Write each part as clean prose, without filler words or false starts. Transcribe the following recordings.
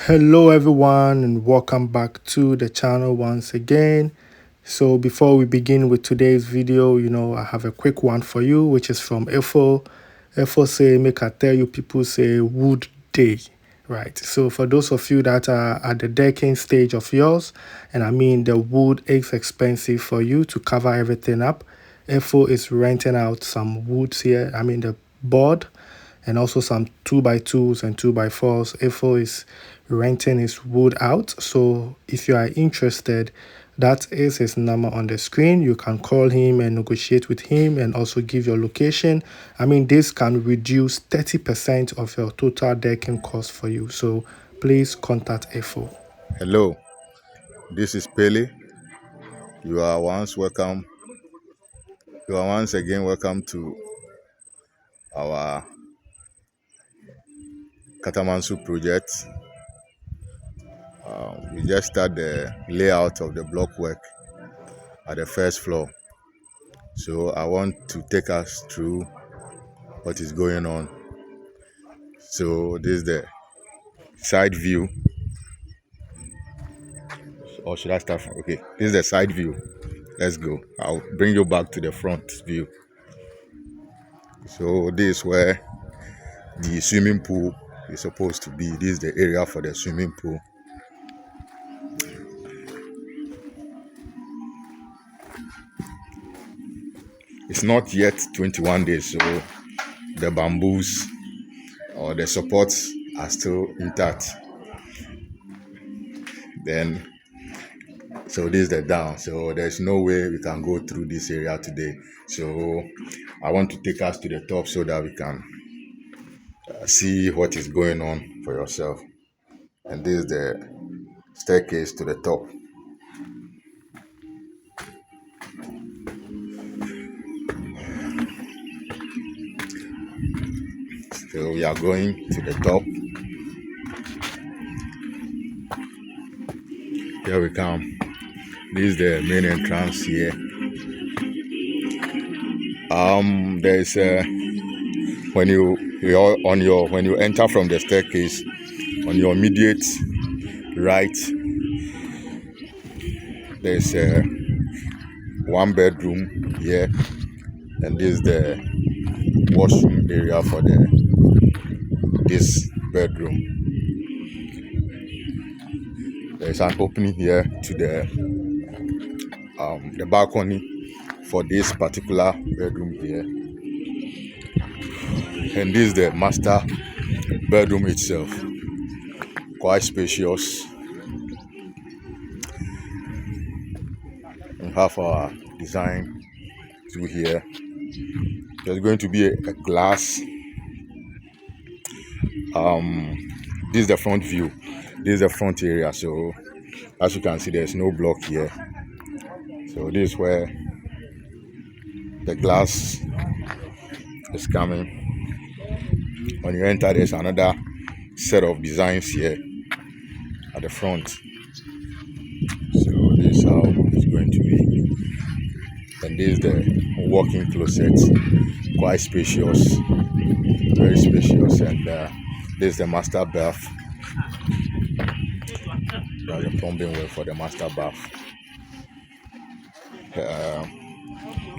Hello everyone and welcome back to the channel once again. So before we begin with today's video, I have a quick one for you, which is from Efo. Efo say, make I tell you, people say wood day, right? So for those of you that are at the decking stage of yours, and I mean the wood is expensive for you to cover everything up, Efo is renting out some woods here. I mean the board and also some 2x2s and 2x4s. Efo is renting his wood out. So if you are interested, that is his number on the screen. You can call him and negotiate with him and also give your location. I mean, this can reduce 30% of your total decking cost for you. So please contact Efo. Hello, this is Pele. You are once welcome. You are once again welcome to our Katamansu project. We just start the layout of the block work at the first floor. So I want to take us through what is going on. So this is the side view. Or should I start from? Okay, this is the side view. Let's go. I'll bring you back to the front view. So this is where the swimming pool is supposed to be. This is the area for the swimming pool. It's not yet 21 days, so the bamboos or the supports are still intact. Then, so this is the down. So there's no way we can go through this area today. So I want to take us to the top so that we can see what is going on for yourself. And this is the staircase to the top. So we are going to the top. Here we come. This is the main entrance here. There's when you enter from the staircase, on your immediate right, there's a one bedroom here, and this is the washroom area for this bedroom. There's an opening here to the balcony for this particular bedroom here, and this is the master bedroom itself. Quite spacious. We have our design through here. There's going to be a glass. This is the front view. This is the front area. So as you can see, there's no block here. So this is where the glass is coming. When you enter, there's another set of designs here at the front. So this is how it's going to be. And this is the walk-in closet. Quite spacious, very spacious. And this is the master bath. There's a plumbing well for the master bath.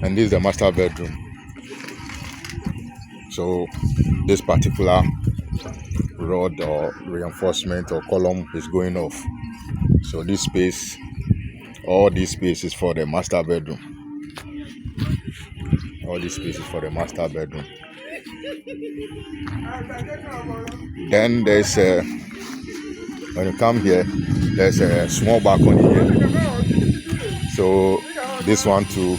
And this is the master bedroom. So this particular rod or reinforcement or column is going off. So this space, all this space is for the master bedroom. All this space is for the master bedroom. Then there's when you come here, there's a small balcony here. So this one too,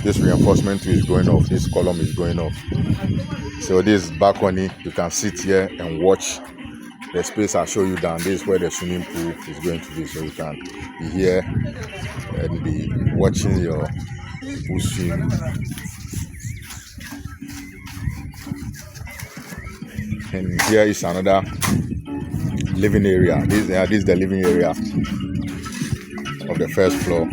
this reinforcement too is going off. This column is going off. So this balcony, you can sit here and watch the space I'll show you down. This is where the swimming pool is going to be. So you can be here and be watching your pool swim. And here is another living area. This is the living area of the first floor.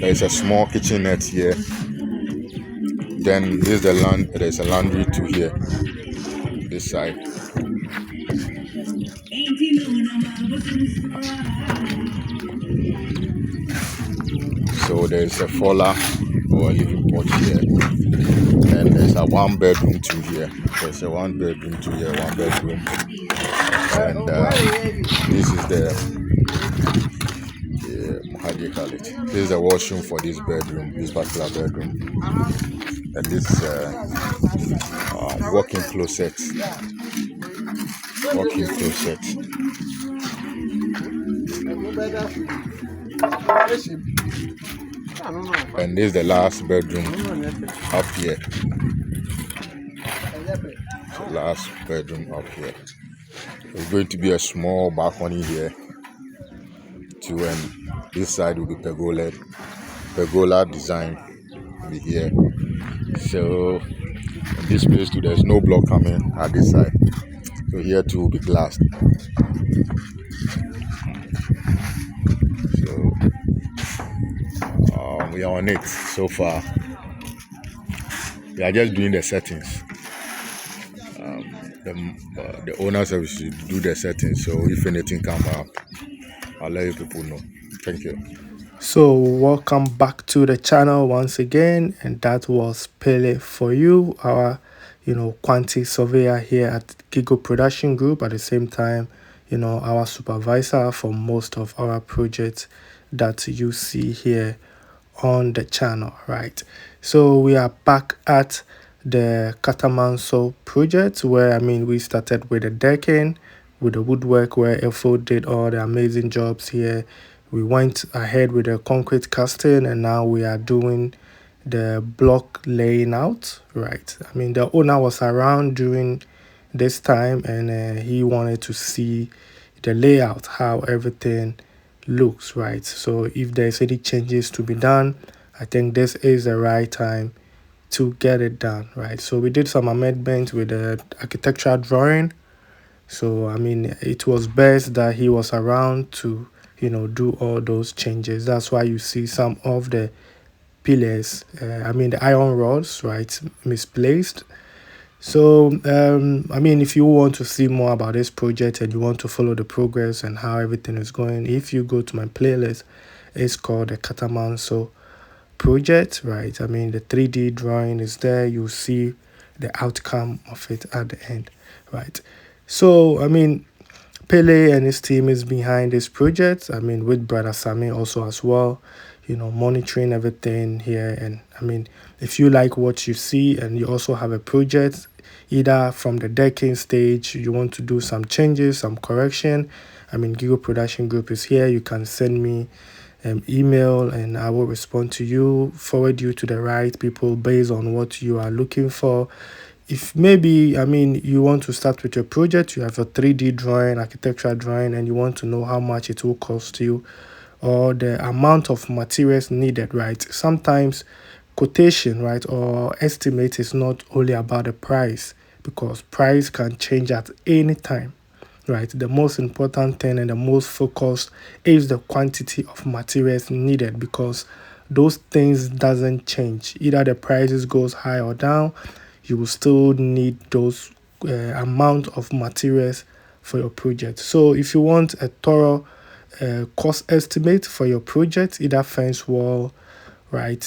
There is a small kitchenette here. Then this is the land. There is a laundry too here. This this side. So there's a faller or a living porch here, and there's a one bedroom too here. There's a one bedroom too here, one bedroom, and this is the how do you call it? This is the washroom for this bedroom, this particular bedroom, and this walk-in closet, walk-in closet. And this is the last bedroom up here. So last bedroom up here. There's going to be a small balcony here too, and this side will be pergola design will be here. So in this place too, there's no block coming at this side. So here too will be glass. So we are on it so far. We are just doing the settings. The owner service will do the settings. So if anything comes up, I'll let you people know. Thank you. So welcome back to the channel once again, and that was Pele for you, our quantity surveyor here at Gigo Production Group. At the same time, our supervisor for most of our projects that you see here on the channel, right? So we are back at the Katamansu project, where we started with the decking, with the woodwork, where FO did all the amazing jobs here. We went ahead with the concrete casting, and now we are doing the block laying out, right? The owner was around during this time, and he wanted to see the layout, how everything looks, right? So if there's any changes to be done, I think this is the right time to get it done, right? So we did some amendments with the architectural drawing. So it was best that he was around to do all those changes. That's why you see some of the pillars, the iron rods, right, misplaced. So if you want to see more about this project and you want to follow the progress and how everything is going, if you go to my playlist, it's called the Katamansu project, right? The 3D drawing is there. You see the outcome of it at the end, right? So Pele and his team is behind this project, with brother Sami also as well, monitoring everything here. And if you like what you see and you also have a project, either from the decking stage, you want to do some changes, some correction, Gigo Production Group is here. You can send me email and I will respond to you, forward you to the right people based on what you are looking for. If maybe you want to start with your project, you have a 3D drawing, architectural drawing, and you want to know how much it will cost you or the amount of materials needed, right? Sometimes quotation, right, or estimate is not only about the price, because price can change at any time, right? The most important thing and the most focused is the quantity of materials needed, because those things doesn't change. Either the prices goes high or down, you will still need those amount of materials for your project. So if you want a thorough cost estimate for your project, either fence wall, right,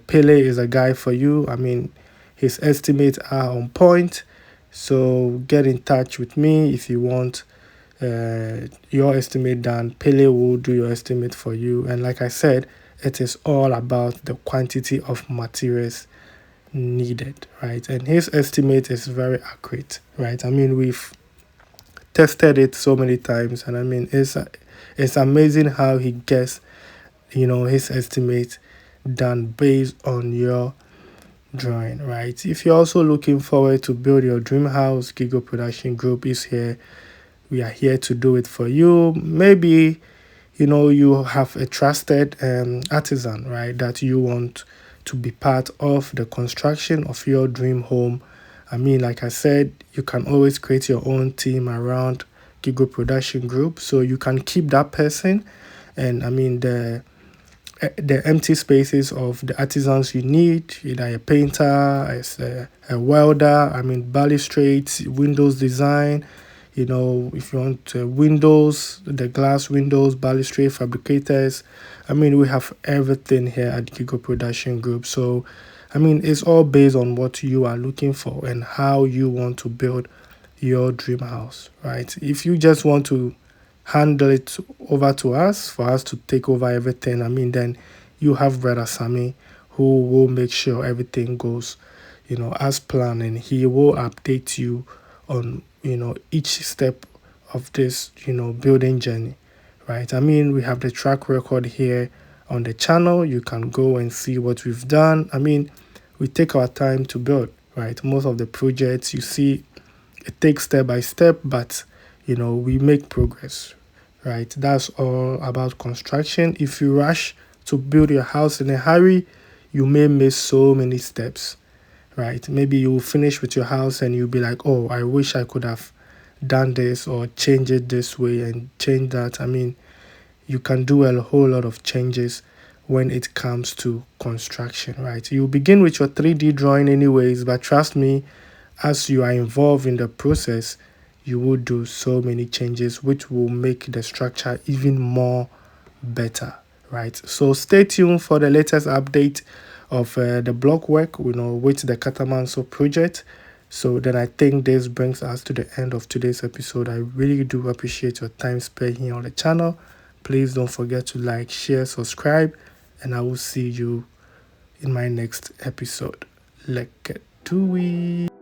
Pele is a guy for you. His estimates are on point. So get in touch with me if you want your estimate done. Pele will do your estimate for you. And like I said, it is all about the quantity of materials needed, right? And his estimate is very accurate, right? We've tested it so many times, and it's amazing how he gets his estimate done based on your drawing, right? If you're also looking forward to build your dream house, Gigo Production Group is here. We are here to do it for you. Maybe you have a trusted artisan, right, that you want to be part of the construction of your dream home. Like I said, you can always create your own team around Gigo Production Group, so you can keep that person. And the the empty spaces of the artisans you need, either a painter, a welder, I mean, balustrades, windows design, if you want windows, the glass windows, balustrade fabricators. I mean, we have everything here at Gigo Production Group. So, I mean, it's all based on what you are looking for and how you want to build your dream house, right? If you just want to handle it over to us for us to take over everything, I mean, then you have Brother Sammy who will make sure everything goes, as planned, and he will update you on, each step of this, building journey, right? I mean, we have the track record here on the channel. You can go and see what we've done. I mean, we take our time to build, right? Most of the projects you see, it takes step by step, but we make progress, right? That's all about construction. If you rush to build your house in a hurry, you may miss so many steps, right? Maybe you'll finish with your house and you'll be like, oh, I wish I could have done this or change it this way and change that. I mean, you can do a whole lot of changes when it comes to construction, right? You begin with your 3D drawing anyways, but trust me, as you are involved in the process, you will do so many changes which will make the structure even more better, right? So stay tuned for the latest update of the block work, with the Katamansu project. So then I think this brings us to the end of today's episode. I really do appreciate your time spent here on the channel. Please don't forget to like, share, subscribe, and I will see you in my next episode. Let's get to it.